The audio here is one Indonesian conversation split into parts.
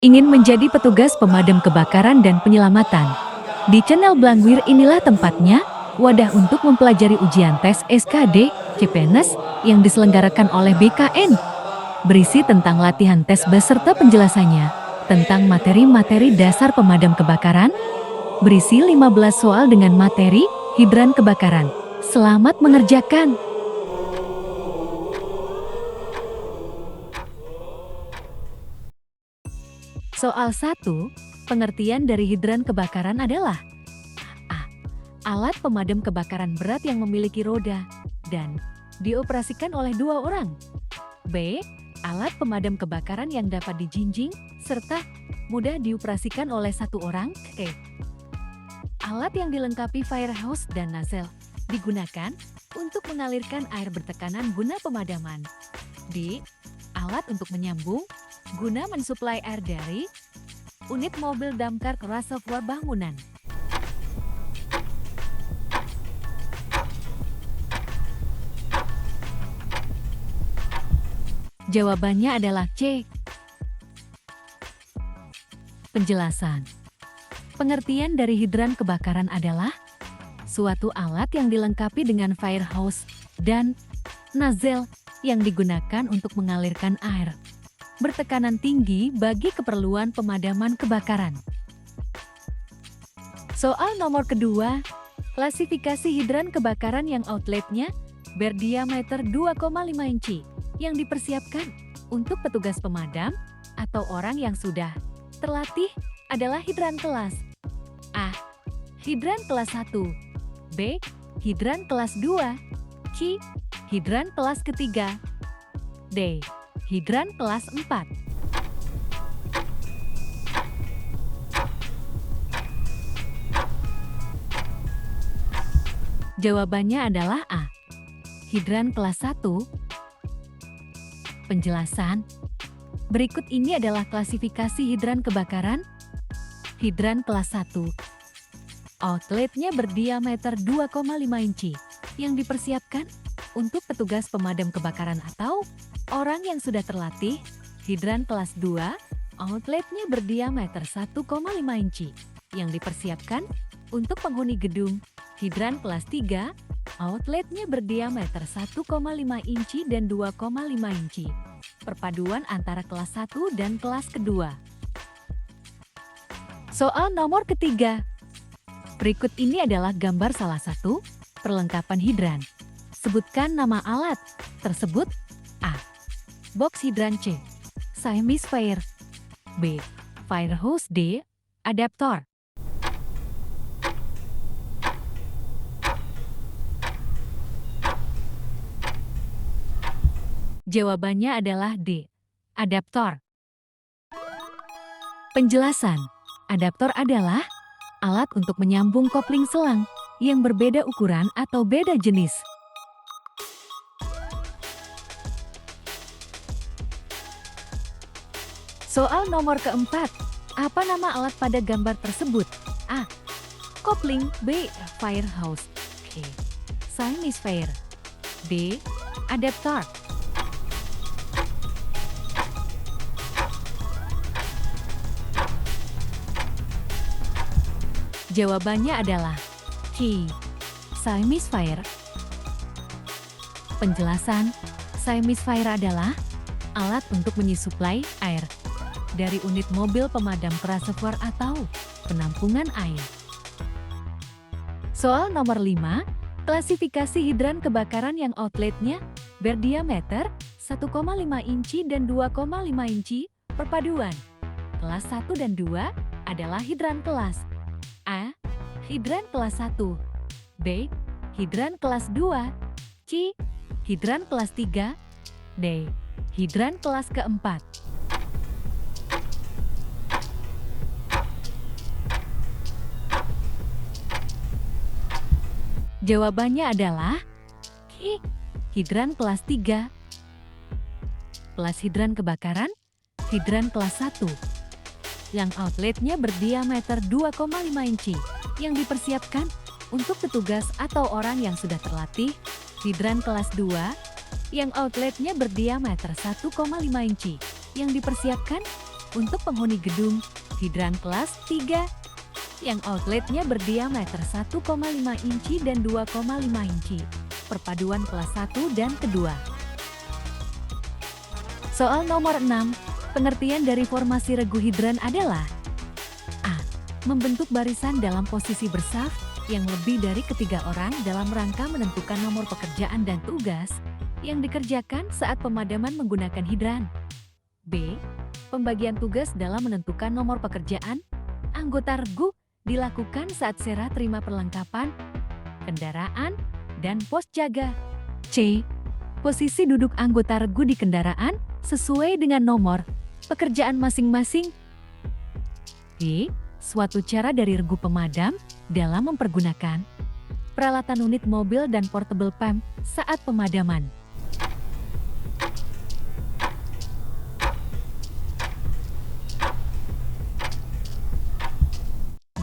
Ingin menjadi petugas pemadam kebakaran dan penyelamatan? Di channel Blangwir inilah tempatnya, wadah untuk mempelajari ujian tes SKD, CPNS, yang diselenggarakan oleh BKN. Berisi tentang latihan tes beserta penjelasannya, tentang materi-materi dasar pemadam kebakaran. Berisi 15 soal dengan materi, hidran kebakaran. Selamat mengerjakan! Soal 1, pengertian dari hidran kebakaran adalah A. Alat pemadam kebakaran berat yang memiliki roda dan dioperasikan oleh 2 orang. B. Alat pemadam kebakaran yang dapat dijinjing serta mudah dioperasikan oleh 1 orang. C. Alat yang dilengkapi fire hose dan nozzle digunakan untuk mengalirkan air bertekanan guna pemadaman. D. Alat untuk menyambung guna mensuplai air dari unit mobil damkar ke reservoir bangunan. Jawabannya adalah C. Penjelasan. Pengertian dari hidran kebakaran adalah suatu alat yang dilengkapi dengan fire hose dan nozzle yang digunakan untuk mengalirkan air bertekanan tinggi bagi keperluan pemadaman kebakaran. Soal nomor kedua, klasifikasi hidran kebakaran yang outletnya berdiameter 2,5 inci yang dipersiapkan untuk petugas pemadam atau orang yang sudah terlatih adalah hidran kelas A. Hidran kelas 1. B. Hidran kelas 2. C. Hidran kelas ketiga. D. Hidran kelas 4. Jawabannya adalah A. Hidran kelas 1. Penjelasan. Berikut ini adalah klasifikasi hidran kebakaran. Hidran kelas 1. Outletnya berdiameter 2,5 inci yang dipersiapkan untuk petugas pemadam kebakaran atau orang yang sudah terlatih. Hidran kelas 2, outletnya berdiameter 1,5 inci yang dipersiapkan untuk penghuni gedung. Hidran kelas 3, outletnya berdiameter 1,5 inci dan 2,5 inci. Perpaduan antara kelas 1 dan kelas kedua. Soal nomor ketiga. Berikut ini adalah gambar salah satu perlengkapan hidran. Sebutkan nama alat tersebut. A. Box hidran. C. Siamese fire. B. Fire hose. D. Adaptor. Jawabannya adalah D. Adaptor. Penjelasan. Adaptor adalah alat untuk menyambung kopling selang yang berbeda ukuran atau beda jenis. Soal nomor keempat, apa nama alat pada gambar tersebut? A. Kopling. B. Fire hose. C. Siamese fire. D. Adaptor. Jawabannya adalah C. Siamese fire. Penjelasan, Siamese fire adalah alat untuk menyuplai air dari unit mobil pemadam ke reservoir atau penampungan air. Soal nomor 5, klasifikasi hidran kebakaran yang outletnya berdiameter 1,5 inci dan 2,5 inci. Perpaduan. Kelas 1 dan 2 adalah hidran kelas A. Hidran kelas 1. B. Hidran kelas 2. C. Hidran kelas 3. D. Hidran kelas keempat. Jawabannya adalah C. Hidran kelas 3. Kelas hidran kebakaran, hidran kelas 1. Yang outletnya berdiameter 2,5 inci yang dipersiapkan untuk petugas atau orang yang sudah terlatih. Hidran kelas 2 yang outletnya berdiameter 1,5 inci yang dipersiapkan Untuk penghuni gedung, hidran kelas 3 yang outletnya berdiameter 1,5 inci dan 2,5 inci. Perpaduan kelas 1 dan kedua. Soal nomor 6, pengertian dari formasi regu hidran adalah A. Membentuk barisan dalam posisi bersaf yang lebih dari ketiga orang dalam rangka menentukan nomor pekerjaan dan tugas yang dikerjakan saat pemadaman menggunakan hidran. B. Pembagian tugas dalam menentukan nomor pekerjaan anggota regu dilakukan saat serah terima perlengkapan, kendaraan, dan pos jaga. C. Posisi duduk anggota regu di kendaraan sesuai dengan nomor pekerjaan masing-masing. D. Suatu cara dari regu pemadam dalam mempergunakan peralatan unit mobil dan portable pump saat pemadaman.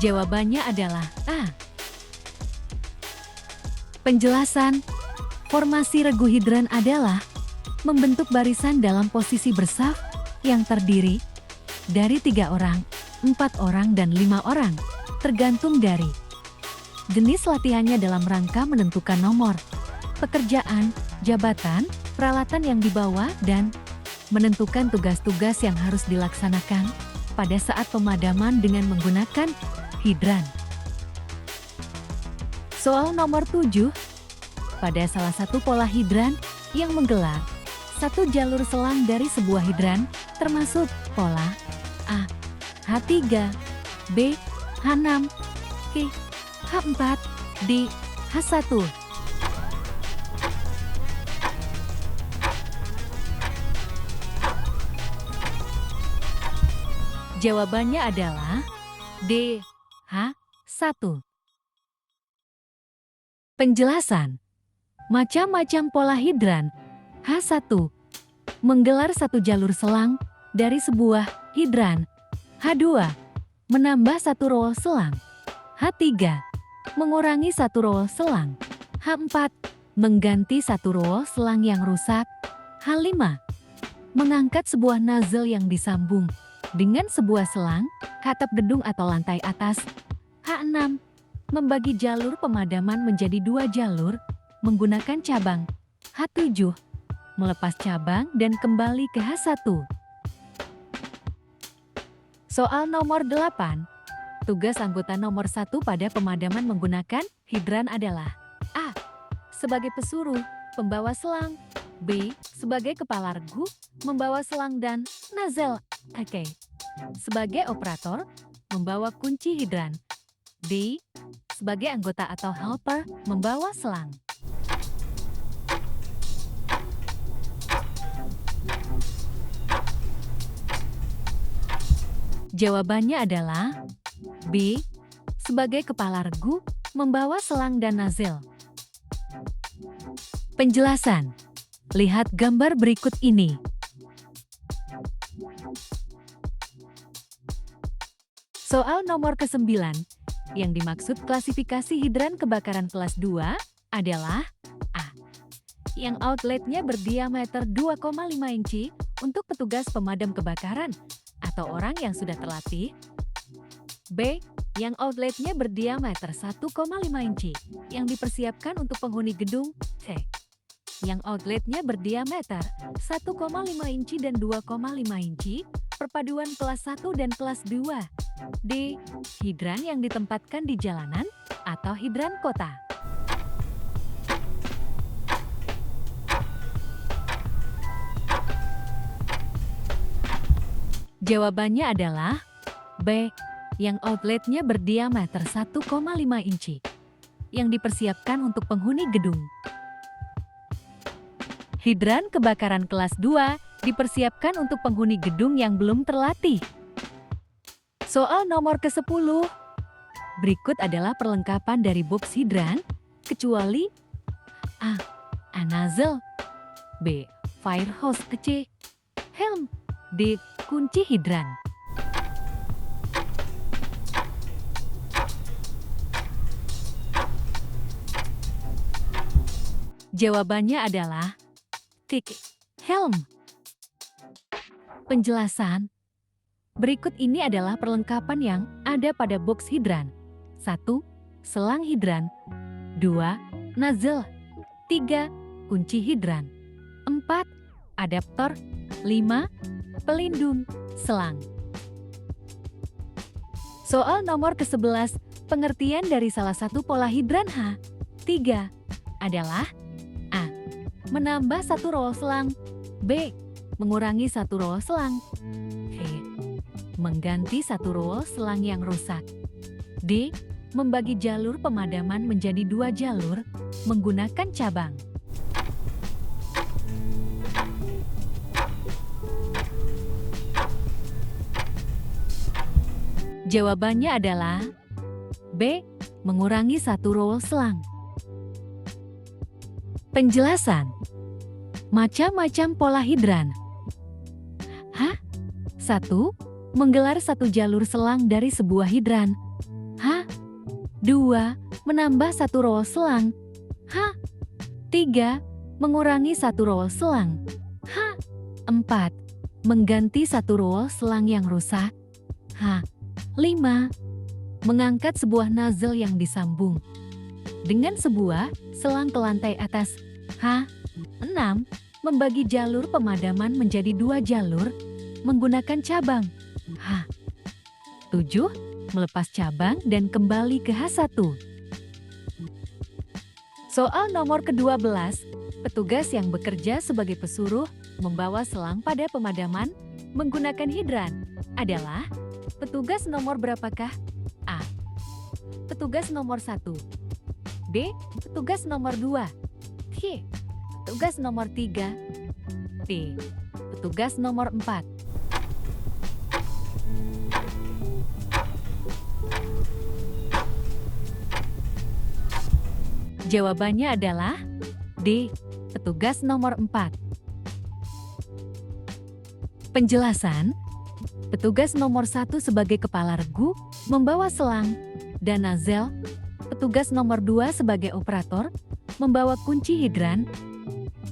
Jawabannya adalah A. Penjelasan, formasi regu hidran adalah membentuk barisan dalam posisi bersaf yang terdiri dari 3 orang, 4 orang, dan 5 orang, tergantung dari jenis latihannya dalam rangka menentukan nomor pekerjaan, jabatan, peralatan yang dibawa, dan menentukan tugas-tugas yang harus dilaksanakan pada saat pemadaman dengan menggunakan hidran. Soal nomor 7, pada salah satu pola hidran yang menggelar satu jalur selang dari sebuah hidran, termasuk pola A, H3, B, H6, C, H4, D, H1. Jawabannya adalah D, H1. Penjelasan, macam-macam pola hidran. H1, menggelar satu jalur selang dari sebuah hidran. H2, menambah satu roll selang. H3, mengurangi satu roll selang. H4, mengganti satu roll selang yang rusak. H5, mengangkat sebuah nozzle yang disambung dengan sebuah selang ke atap gedung atau lantai atas. H6, membagi jalur pemadaman menjadi 2 jalur menggunakan cabang. H7, melepas cabang dan kembali ke H1. Soal nomor 8, tugas anggota nomor 1 pada pemadaman menggunakan hidran adalah A. Sebagai pesuruh, pembawa selang. B. Sebagai kepala regu, membawa selang dan nozzle. Oke. Sebagai operator, membawa kunci hidran. D. Sebagai anggota atau helper, membawa selang. Jawabannya adalah B. Sebagai kepala regu, membawa selang dan nozzle. Penjelasan, lihat gambar berikut ini. Soal nomor ke-9, yang dimaksud klasifikasi hidran kebakaran kelas 2 adalah A. Yang outletnya berdiameter 2,5 inci untuk petugas pemadam kebakaran atau orang yang sudah terlatih. B. Yang outletnya berdiameter 1,5 inci yang dipersiapkan untuk penghuni gedung. C. Yang outletnya berdiameter 1,5 inci dan 2,5 inci, perpaduan kelas 1 dan kelas 2. D. Hidran yang ditempatkan di jalanan atau hidran kota. Jawabannya adalah B. Yang outletnya berdiameter 1,5 inci yang dipersiapkan untuk penghuni gedung. Hidran kebakaran kelas 2 dipersiapkan untuk penghuni gedung yang belum terlatih. Soal nomor ke-10. Berikut adalah perlengkapan dari box hidran, kecuali A. Nozzle, B. Fire hose kecil, helm, D. Kunci hidran. Jawabannya adalah tick, helm. Penjelasan, Berikut ini adalah perlengkapan yang ada pada box hidran. 1. Selang hidran. 2. Nozzle. 3. Kunci hidran. 4. Adaptor. 5. Pelindung selang. Soal nomor ke-11, pengertian dari salah satu pola hidran H3 adalah A. Menambah satu roll selang. B. Mengurangi satu roll selang. C. Mengganti satu roll selang yang rusak. D. Membagi jalur pemadaman menjadi 2 jalur menggunakan cabang. Jawabannya adalah B. Mengurangi satu roll selang. Penjelasan. Macam-macam pola hidran. 1. Menggelar satu jalur selang dari sebuah hidran. 2. Menambah satu roll selang. 3. Mengurangi satu roll selang. 4. Mengganti satu roll selang yang rusak. 5. Mengangkat sebuah nozzle yang disambung dengan sebuah selang ke lantai atas. 6. Membagi jalur pemadaman menjadi 2 jalur menggunakan cabang. 7. Melepas cabang dan kembali ke H1. Soal nomor ke-12, petugas yang bekerja sebagai pesuruh membawa selang pada pemadaman menggunakan hidran adalah petugas nomor berapakah? A. Petugas nomor 1. B. Petugas nomor 2. C. Petugas nomor 3. D. Petugas nomor 4. Jawabannya adalah D. Petugas nomor 4. Penjelasan. Petugas nomor 1 sebagai kepala regu membawa selang dan nozzle. Petugas nomor 2 sebagai operator membawa kunci hidran.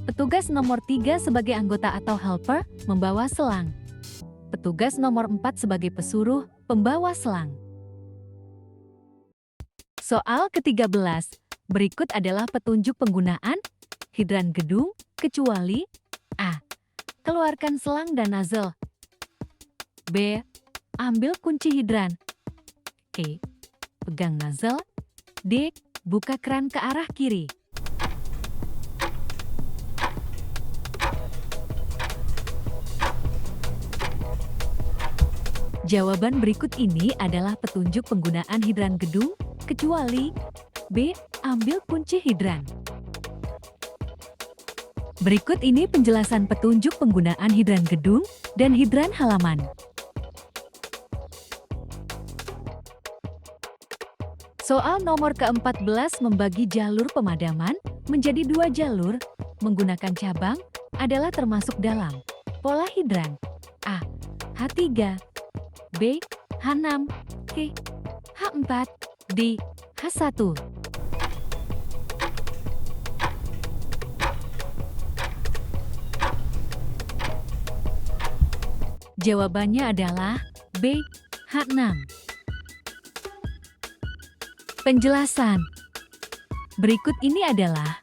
Petugas nomor 3 sebagai anggota atau helper membawa selang. Petugas nomor 4 sebagai pesuruh pembawa selang. Soal ke-13. Berikut adalah petunjuk penggunaan hidran gedung kecuali A. Keluarkan selang dan nozzle. B. Ambil kunci hidran. C. Pegang nozzle. D. Buka keran ke arah kiri. Jawaban berikut ini adalah petunjuk penggunaan hidran gedung kecuali B. Ambil kunci hidran. Berikut ini penjelasan petunjuk penggunaan hidran gedung dan hidran halaman. Soal nomor ke-14 membagi jalur pemadaman menjadi 2 jalur menggunakan cabang adalah termasuk dalam pola hidran A. H3, B. H6, C. H4, D. H1. Jawabannya adalah B. H6. Penjelasan. Berikut ini adalah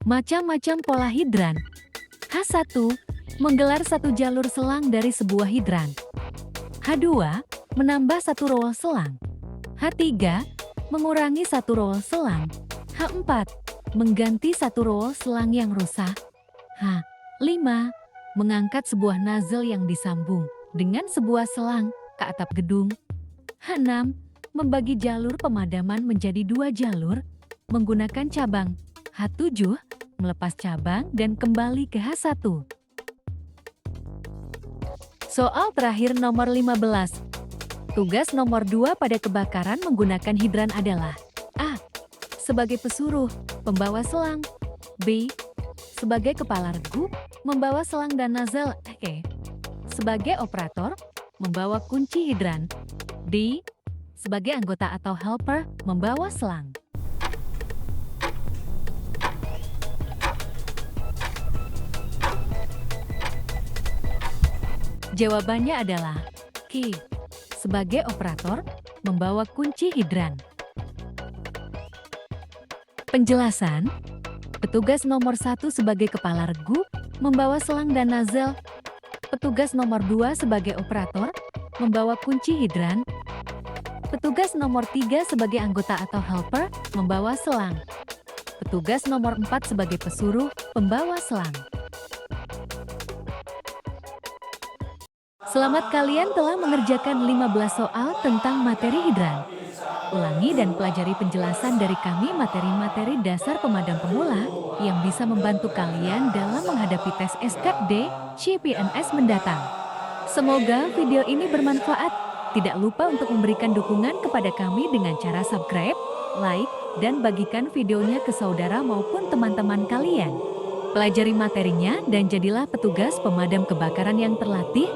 macam-macam pola hidran. H1. Menggelar satu jalur selang dari sebuah hidran. H2. Menambah satu roll selang. H3. Mengurangi satu roll selang. H4. Mengganti satu roll selang yang rusak. H5. Mengangkat sebuah nozzle yang disambung dengan sebuah selang ke atap gedung. H6. Membagi jalur pemadaman menjadi 2 jalur menggunakan cabang. H7. Melepas cabang dan kembali ke H1. Soal terakhir nomor 15. Tugas nomor 2 pada kebakaran menggunakan hidran adalah A. Sebagai pesuruh, pembawa selang. B. Sebagai kepala regu, membawa selang dan nozzle. E. Sebagai operator, membawa kunci hidran. D. Sebagai anggota atau helper, membawa selang. Jawabannya adalah K. Sebagai operator, membawa kunci hidran. Penjelasan, petugas nomor 1 sebagai kepala regu, membawa selang dan nozzle. Petugas nomor 2 sebagai operator, membawa kunci hidran. Petugas nomor 3 sebagai anggota atau helper, membawa selang. Petugas nomor 4 sebagai pesuruh, pembawa selang. Selamat, kalian telah mengerjakan 15 soal tentang materi hidran. Ulangi dan pelajari penjelasan dari kami materi-materi dasar pemadam pemula yang bisa membantu kalian dalam menghadapi tes SKD CPNS mendatang. Semoga video ini bermanfaat. Tidak lupa untuk memberikan dukungan kepada kami dengan cara subscribe, like, dan bagikan videonya ke saudara maupun teman-teman kalian. Pelajari materinya dan jadilah petugas pemadam kebakaran yang terlatih.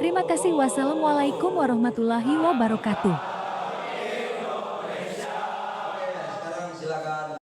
Terima kasih. Wassalamualaikum warahmatullahi wabarakatuh.